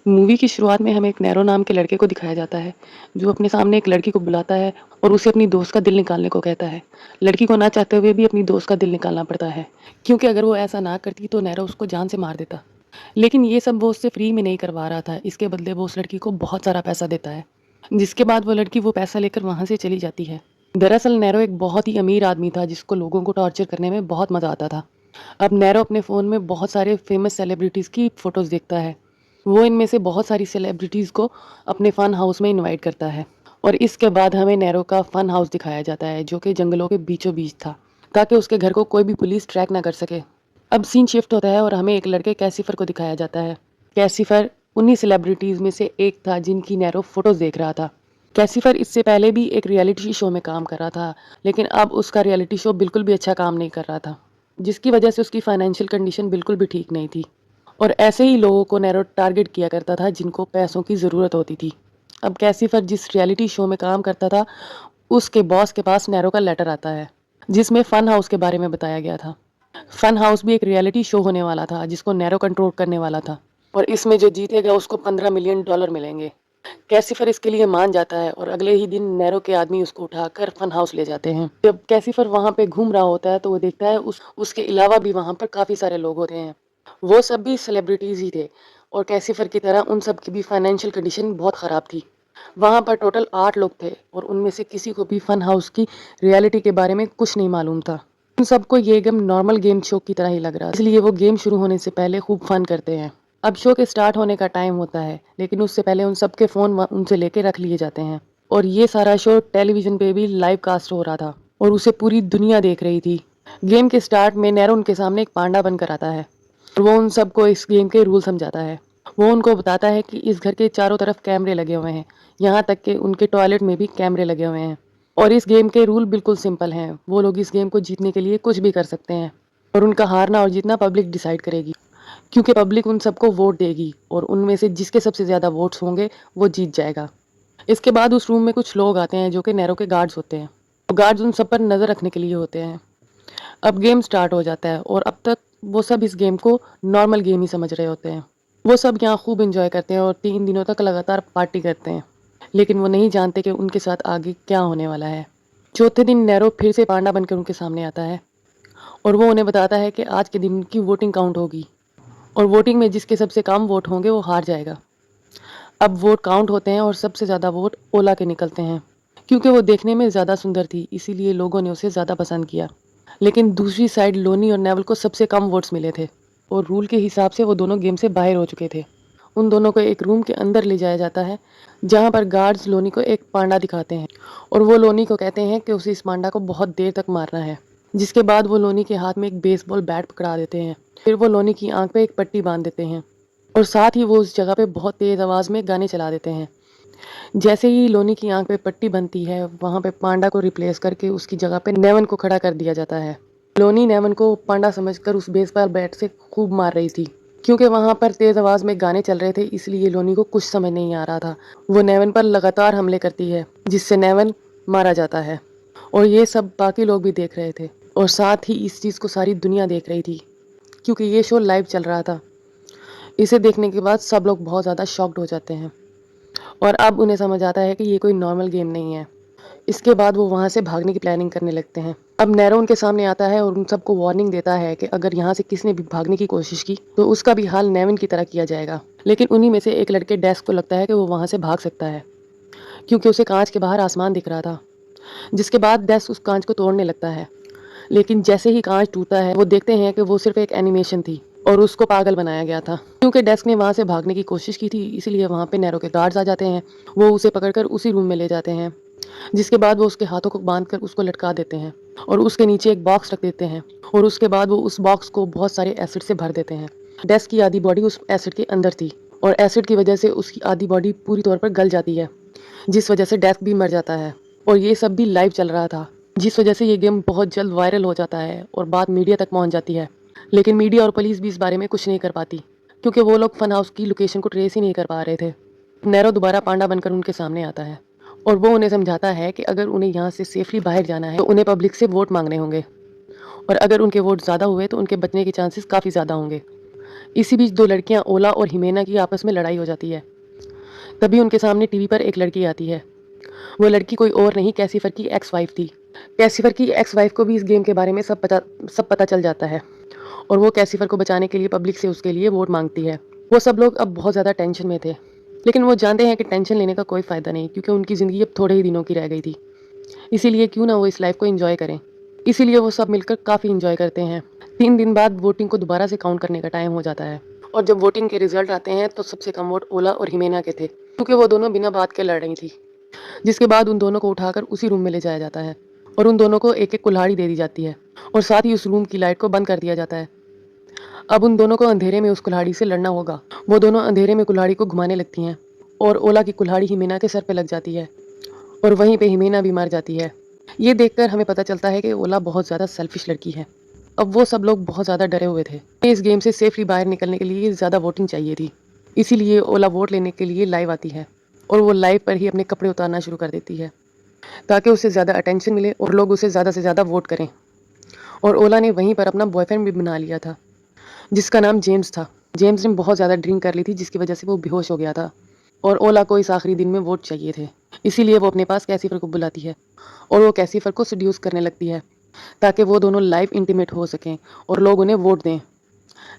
Movie की शुरुआत में हमें एक नैरो नाम के लड़के को दिखाया जाता है, जो अपने सामने एक लड़की को बुलाता है और उसे अपनी दोस्त का दिल निकालने को कहता है। लड़की को ना चाहते हुए भी अपनी दोस्त का दिल निकालना पड़ता है, क्योंकि अगर वो ऐसा ना करती तो नैरो उसको जान से मार देता। लेकिन ये सब वो उससे फ्री में नहीं करवा रहा था, इसके बदले वो उस लड़की को बहुत सारा पैसा देता है, जिसके बाद वो लड़की वो पैसा लेकर वहाँ से चली जाती है। दरअसल नैरो एक बहुत ही अमीर आदमी था, जिसको लोगों को टॉर्चर करने में बहुत मज़ा आता था। अब नैरो अपने फ़ोन में बहुत सारे फेमस सेलिब्रिटीज़ की फ़ोटोज़ देखता है। वो इनमें से बहुत सारी सेलिब्रिटीज़ को अपने फ़न हाउस में इनवाइट करता है और इसके बाद हमें नैरो का फ़न हाउस दिखाया जाता है, जो कि जंगलों के बीचों बीच था, ताकि उसके घर को कोई भी पुलिस ट्रैक ना कर सके। अब सीन शिफ्ट होता है और हमें एक लड़के कैसिफर को दिखाया जाता है। कैसिफर उन्हीं सेलिब्रिटीज़ में से एक था जिनकी नैरो फ़ोटोज़ देख रहा था। कैसिफर इससे पहले भी एक रियलिटी शो में काम कर रहा था, लेकिन अब उसका रियलिटी शो बिल्कुल भी अच्छा काम नहीं कर रहा था, जिसकी वजह से उसकी फाइनेंशियल कंडीशन बिल्कुल भी ठीक नहीं थी। और ऐसे ही लोगों को नैरो टारगेट किया करता था जिनको पैसों की ज़रूरत होती थी। अब कैसिफर जिस रियलिटी शो में काम करता था, उसके बॉस के पास नैरो का लेटर आता है, जिसमें फ़न हाउस के बारे में बताया गया था। फ़न हाउस भी एक रियलिटी शो होने वाला था, जिसको नैरो कंट्रोल करने वाला था और इसमें जो जीतेगा उसको $15 मिलियन मिलेंगे। कैसिफर इसके लिए मान जाता है और अगले ही दिन नैरो के आदमी उसको उठाकर फन हाउस ले जाते हैं। जब कैसिफर वहां पे घूम रहा होता है तो वो देखता है उसके अलावा भी वहां पर काफी सारे लोग होते हैं। वो सब भी सेलिब्रिटीज ही थे और कैसिफर की तरह उन सब की भी फाइनेंशियल कंडीशन बहुत खराब थी। वहां पर टोटल 8 लोग थे और उनमें से किसी को भी फन हाउस की रियलिटी के बारे में कुछ नहीं मालूम था। उन सबको ये गेम नॉर्मल गेम शो की तरह ही लग रहा है, इसलिए वो गेम शुरू होने से पहले खूब फन करते हैं। अब शो के स्टार्ट होने का टाइम होता है, लेकिन उससे पहले उन सबके फ़ोन उनसे लेके रख लिए जाते हैं और ये सारा शो टेलीविज़न पे भी लाइव कास्ट हो रहा था और उसे पूरी दुनिया देख रही थी। गेम के स्टार्ट में नैरो उनके सामने एक पांडा बनकर आता है और वो उन सबको इस गेम के रूल समझाता है। वो उनको बताता है कि इस घर के चारों तरफ कैमरे लगे हुए हैं, यहाँ तक कि उनके टॉयलेट में भी कैमरे लगे हुए हैं और इस गेम के रूल बिल्कुल सिंपल हैं। वो लोग इस गेम को जीतने के लिए कुछ भी कर सकते हैं और उनका हारना और जीतना पब्लिक डिसाइड करेगी, क्योंकि पब्लिक उन सबको वोट देगी और उनमें से जिसके सबसे ज़्यादा वोट्स होंगे वो जीत जाएगा। इसके बाद उस रूम में कुछ लोग आते हैं जो कि नैरो के गार्ड्स होते हैं। गार्ड्स उन सब पर नज़र रखने के लिए होते हैं। अब गेम स्टार्ट हो जाता है और अब तक वो सब इस गेम को नॉर्मल गेम ही समझ रहे होते हैं। वो सब यहाँ खूब इंजॉय करते हैं और 3 दिनों तक लगातार पार्टी करते हैं, लेकिन वो नहीं जानते कि उनके साथ आगे क्या होने वाला है। चौथे दिन नैरो फिर से पांडा बनकर उनके सामने आता है और वो उन्हें बताता है कि आज के दिन की वोटिंग काउंट होगी और वोटिंग में जिसके सबसे कम वोट होंगे वो हार जाएगा। अब वोट काउंट होते हैं और सबसे ज़्यादा वोट ओला के निकलते हैं, क्योंकि वो देखने में ज़्यादा सुंदर थी, इसीलिए लोगों ने उसे ज़्यादा पसंद किया। लेकिन दूसरी साइड लोनी और नेवल को सबसे कम वोट्स मिले थे और रूल के हिसाब से वो दोनों गेम से बाहर हो चुके थे। उन दोनों को एक रूम के अंदर ले जाया जाता है, जहाँ पर गार्ड्स लोनी को एक पांडा दिखाते हैं और वो लोनी को कहते हैं कि उसे इस पांडा को बहुत देर तक मारना है। जिसके बाद वो लोनी के हाथ में एक बेसबॉल बैट पकड़ा देते हैं। फिर वो लोनी की आंख पे एक पट्टी बांध देते हैं और साथ ही वो उस जगह पे बहुत तेज आवाज़ में गाने चला देते हैं। जैसे ही लोनी की आंख पे पट्टी बनती है, वहाँ पे पांडा को रिप्लेस करके उसकी जगह पे नेवन को खड़ा कर दिया जाता है। लोनी नेवन को पांडा समझकर उस बेसबॉल बैट से खूब मार रही थी, क्योंकि वहाँ पर तेज आवाज़ में गाने चल रहे थे, इसलिए लोनी को कुछ समझ नहीं आ रहा था। वो नेवन पर लगातार हमले करती है, जिससे नेवन मारा जाता है और ये सब बाकी लोग भी देख रहे थे और साथ ही इस चीज़ को सारी दुनिया देख रही थी, क्योंकि ये शो लाइव चल रहा था। इसे देखने के बाद सब लोग बहुत ज़्यादा शॉक्ड हो जाते हैं और अब उन्हें समझ आता है कि ये कोई नॉर्मल गेम नहीं है। इसके बाद वो वहाँ से भागने की प्लानिंग करने लगते हैं। अब नैरो उनके सामने आता है और उन सबको वार्निंग देता है कि अगर यहाँ से किसी ने भी भागने की कोशिश की तो उसका भी हाल नेवन की तरह किया जाएगा। लेकिन उन्हीं में से एक लड़के डेस्क को लगता है कि वो वहाँ से भाग सकता है, क्योंकि उसे कांच के बाहर आसमान दिख रहा था। जिसके बाद डेस्क उस कांच को तोड़ने लगता है, लेकिन जैसे ही कांच टूटा है वो देखते हैं कि वो सिर्फ एक एनिमेशन थी और उसको पागल बनाया गया था। क्योंकि डेस्क ने वहाँ से भागने की कोशिश की थी, इसलिए वहाँ पे नैरो के गार्ड्स आ जाते हैं। वो उसे पकड़कर उसी रूम में ले जाते हैं, जिसके बाद वो उसके हाथों को बांधकर उसको लटका देते हैं और उसके नीचे एक बॉक्स रख देते हैं और उसके बाद वो उस बॉक्स को बहुत सारे एसिड से भर देते हैं। डेस्क की आधी बॉडी उस एसिड के अंदर थी और एसिड की वजह से उसकी आधी बॉडी पूरी तौर पर गल जाती है, जिस वजह से डेस्क भी मर जाता है। और ये सब भी लाइव चल रहा था, जिस वजह से ये गेम बहुत जल्द वायरल हो जाता है और बात मीडिया तक पहुंच जाती है। लेकिन मीडिया और पुलिस भी इस बारे में कुछ नहीं कर पाती, क्योंकि वो लोग फन हाउस की लोकेशन को ट्रेस ही नहीं कर पा रहे थे। नैरो दोबारा पांडा बनकर उनके सामने आता है और वो उन्हें समझाता है कि अगर उन्हें यहाँ से सेफली बाहर जाना है तो उन्हें पब्लिक से वोट मांगने होंगे और अगर उनके वोट ज़्यादा हुए तो उनके बचने के चांसेस काफ़ी ज़्यादा होंगे। इसी बीच दो लड़कियां ओला और हिमेना की आपस में लड़ाई हो जाती है। तभी उनके सामने टीवी पर एक लड़की आती है। वो लड़की कोई और नहीं, कैसीफर की एक्स वाइफ थी। कैसीफर की एक्स वाइफ को भी इस गेम के बारे में सब पता चल जाता है और वो कैसीफर को बचाने के लिए पब्लिक से उसके लिए वोट मांगती है। वो सब लोग अब बहुत ज़्यादा टेंशन में थे, लेकिन वो जानते हैं कि टेंशन लेने का कोई फ़ायदा नहीं, क्योंकि उनकी ज़िंदगी अब थोड़े ही दिनों की रह गई थी। इसीलिए क्यों ना वो इस लाइफ को एंजॉय करें। इसीलिए वो सब मिलकर काफ़ी एंजॉय करते हैं। 3 दिन बाद वोटिंग को दोबारा से काउंट करने का टाइम हो जाता है और जब वोटिंग के रिजल्ट आते हैं तो सबसे कम वोट ओला और हिमेना के थे, क्योंकि वो दोनों बिना बात के लड़ रही थी। जिसके बाद उन दोनों को उठाकर उसी रूम में ले जाया जाता है और उन दोनों को एक एक कुल्हाड़ी दे दी जाती है और साथ ही उस रूम की लाइट को बंद कर दिया जाता है। अब उन दोनों को अंधेरे में उस कुल्हाड़ी से लड़ना होगा। वो दोनों अंधेरे में कुल्हाड़ी को घुमाने लगती हैं और ओला की कुल्हाड़ी हिमेना के सर पे लग जाती है और वहीं पे हिमेना भी मर जाती है। ये देखकर हमें पता चलता है कि ओला बहुत ज़्यादा सेल्फिश लड़की है। अब वो सब लोग बहुत ज़्यादा डरे हुए थे। इस गेम से सेफली बाहर निकलने के लिए ज़्यादा वोटिंग चाहिए थी। इसीलिए ओला वोट लेने के लिए लाइव आती है और वो लाइव पर ही अपने कपड़े उतारना शुरू कर देती है ताकि उसे ज़्यादा अटेंशन मिले और लोग उसे ज़्यादा से ज़्यादा वोट करें। और ओला ने वहीं पर अपना बॉयफ्रेंड भी बना लिया था, जिसका नाम जेम्स था। जेम्स ने बहुत ज़्यादा ड्रिंक कर ली थी, जिसकी वजह से वो बेहोश हो गया था और ओला को इस आखिरी दिन में वोट चाहिए थे। इसीलिए वो अपने पास कैसीफर को बुलाती है और वो कैसीफर को सेड्यूस करने लगती है ताकि वो दोनों लाइव इंटीमेट हो सकें और लोग उन्हें वोट दें।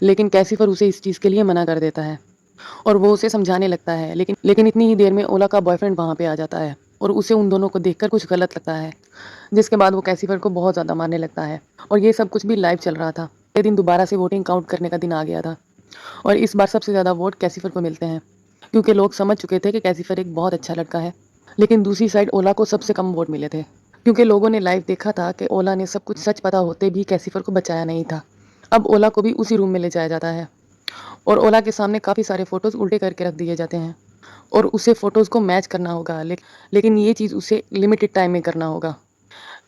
लेकिन कैसीफर उसे इस चीज़ के लिए मना कर देता है और वो उसे समझाने लगता है, लेकिन इतनी ही देर में ओला का बॉयफ्रेंड वहाँ पे आ जाता है और उसे उन दोनों को देखकर कुछ गलत लगता है, जिसके बाद वो कैसीफर को बहुत ज़्यादा मारने लगता है। और ये सब कुछ भी लाइव चल रहा था। ये दिन दोबारा से वोटिंग काउंट करने का दिन आ गया था और इस बार सबसे ज़्यादा वोट कैसीफर को मिलते हैं, क्योंकि लोग समझ चुके थे कि कैसीफर एक बहुत अच्छा लड़का है। लेकिन दूसरी साइड ओला को सबसे कम वोट मिले थे, क्योंकि लोगों ने लाइव देखा था कि ओला ने सब कुछ सच पता होते भी कैसीफर को बचाया नहीं था। अब ओला को भी उसी रूम में ले जाया जाता है और ओला के सामने काफ़ी सारे फ़ोटोज़ उल्टे करके रख दिए जाते हैं और उसे फ़ोटोज़ को मैच करना होगा, लेकिन ये चीज़ उसे लिमिटेड टाइम में करना होगा।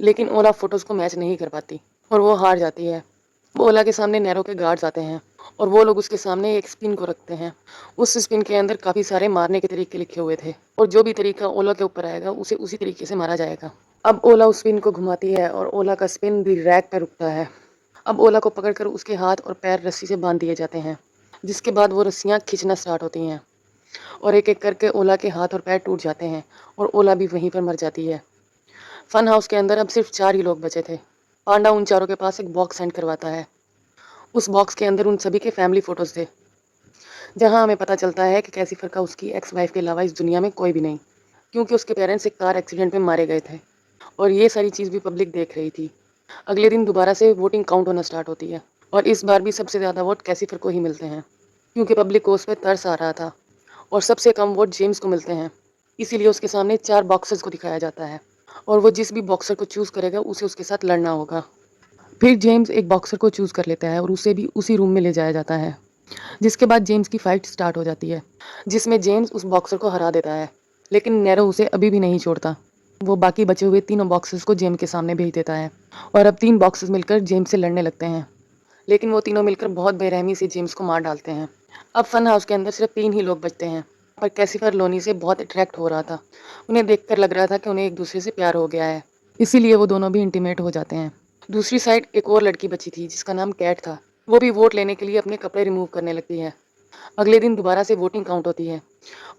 लेकिन ओला फ़ोटोज़ को मैच नहीं कर पाती और वो हार जाती है। वो ओला के सामने नैरो के गार्ड्स आते हैं और वो लोग उसके सामने एक स्पिन को रखते हैं। उस स्पिन के अंदर काफ़ी सारे मारने के तरीके लिखे हुए थे और जो भी तरीका ओला के ऊपर आएगा उसे उसी तरीके से मारा जाएगा। अब ओला उस स्पिन को घुमाती है और ओला का स्पिन भी रैक पर रुकता है। अब ओला को पकड़कर उसके हाथ और पैर रस्सी से बांध दिए जाते हैं, जिसके बाद वो रस्सियाँ खींचना स्टार्ट होती हैं और एक एक करके ओला के हाथ और पैर टूट जाते हैं और ओला भी वहीं पर मर जाती है। फन हाउस के अंदर अब सिर्फ 4 ही लोग बचे थे। पांडा उन चारों के पास एक बॉक्स सेंड करवाता है। उस बॉक्स के अंदर उन सभी के फैमिली फोटोज थे, जहां हमें पता चलता है कि कैसीफर का उसकी एक्स वाइफ के अलावा इस दुनिया में कोई भी नहीं, क्योंकि उसके पेरेंट्स एक कार एक्सीडेंट में मारे गए थे और ये सारी चीज़ भी पब्लिक देख रही थी। अगले दिन दोबारा से वोटिंग काउंट होना स्टार्ट होती है और इस बार भी सबसे ज़्यादा वोट कैसीफर को ही मिलते हैं, क्योंकि पब्लिक को उस पर तरस आ रहा था और सबसे कम वोट जेम्स को मिलते हैं। इसीलिए उसके सामने 4 बॉक्सर्स को दिखाया जाता है और वो जिस भी बॉक्सर को चूज़ करेगा उसे उसके साथ लड़ना होगा। फिर जेम्स एक बॉक्सर को चूज़ कर लेता है और उसे भी उसी रूम में ले जाया जाता है, जिसके बाद जेम्स की फाइट स्टार्ट हो जाती है, जिसमें जेम्स उस बॉक्सर को हरा देता है। लेकिन नैरो उसे अभी भी नहीं छोड़ता। वो बाकी बचे हुए तीनों बॉक्सर्स को जेम्स के सामने भेज देता है और अब 3 बॉक्सर्स मिलकर जेम्स से लड़ने लगते हैं, लेकिन वो तीनों मिलकर बहुत बेरहमी से जेम्स को मार डालते हैं। अब फन हाउस के अंदर सिर्फ 3 ही लोग बचते हैं, पर कैसीफर लोनी से बहुत अट्रैक्ट हो रहा था। उन्हें देखकर लग रहा था कि उन्हें एक दूसरे से प्यार हो गया है, इसीलिए वो दोनों भी इंटीमेट हो जाते हैं। दूसरी साइड एक और लड़की बची थी, जिसका नाम कैट था। वो भी वोट लेने के लिए अपने कपड़े रिमूव करने लगती है। अगले दिन दोबारा से वोटिंग काउंट होती है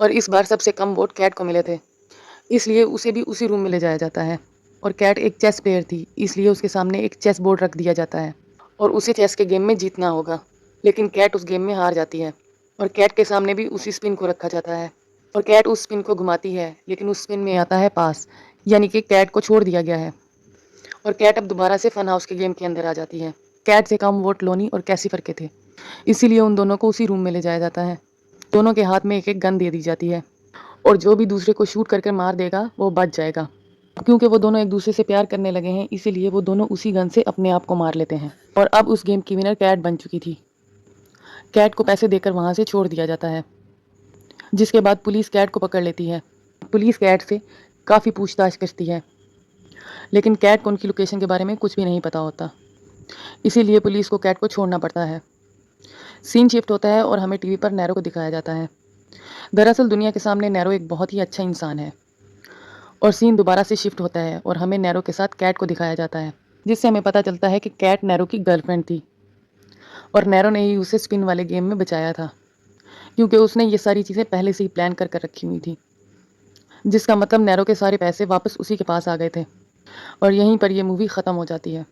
और इस बार सबसे कम वोट कैट को मिले थे, इसलिए उसे भी उसी रूम में ले जाया जाता है। और कैट एक चेस प्लेयर थी, इसलिए उसके सामने एक चेस बोर्ड रख दिया जाता है और उसे चेस के गेम में जीतना होगा। लेकिन कैट उस गेम में हार जाती है और कैट के सामने भी उसी स्पिन को रखा जाता है और कैट उस स्पिन को घुमाती है, लेकिन उस स्पिन में आता है पास, यानी कि कैट को छोड़ दिया गया है और कैट अब दोबारा से फन हाउस के गेम के अंदर आ जाती है। कैट से कम वोट लोनी और कैसीफर के थे, इसीलिए उन दोनों को उसी रूम में ले जाया जाता है। दोनों के हाथ में एक एक गन दे दी जाती है और जो भी दूसरे को शूट करके मार देगा वो बच जाएगा। क्योंकि वो दोनों एक दूसरे से प्यार करने लगे हैं, इसीलिए वो दोनों उसी गन से अपने आप को मार लेते हैं। और अब उस गेम की विनर कैट बन चुकी थी। कैट को पैसे देकर वहाँ से छोड़ दिया जाता है, जिसके बाद पुलिस कैट को पकड़ लेती है। पुलिस कैट से काफ़ी पूछताछ करती है, लेकिन कैट को उनकी लोकेशन के बारे में कुछ भी नहीं पता होता, इसीलिए पुलिस को कैट को छोड़ना पड़ता है। सीन शिफ्ट होता है और हमें टीवी पर नैरो को दिखाया जाता है। दरअसल दुनिया के सामने नैरो एक बहुत ही अच्छा इंसान है। और सीन दोबारा से शिफ्ट होता है और हमें नैरो के साथ कैट को दिखाया जाता है, जिससे हमें पता चलता है कि कैट नैरो की गर्लफ्रेंड थी। और नैरो ने ही उसे स्पिन वाले गेम में बचाया था, क्योंकि उसने ये सारी चीज़ें पहले से ही प्लान कर कर रखी हुई थी, जिसका मतलब नैरो के सारे पैसे वापस उसी के पास आ गए थे। और यहीं पर ये मूवी ख़त्म हो जाती है।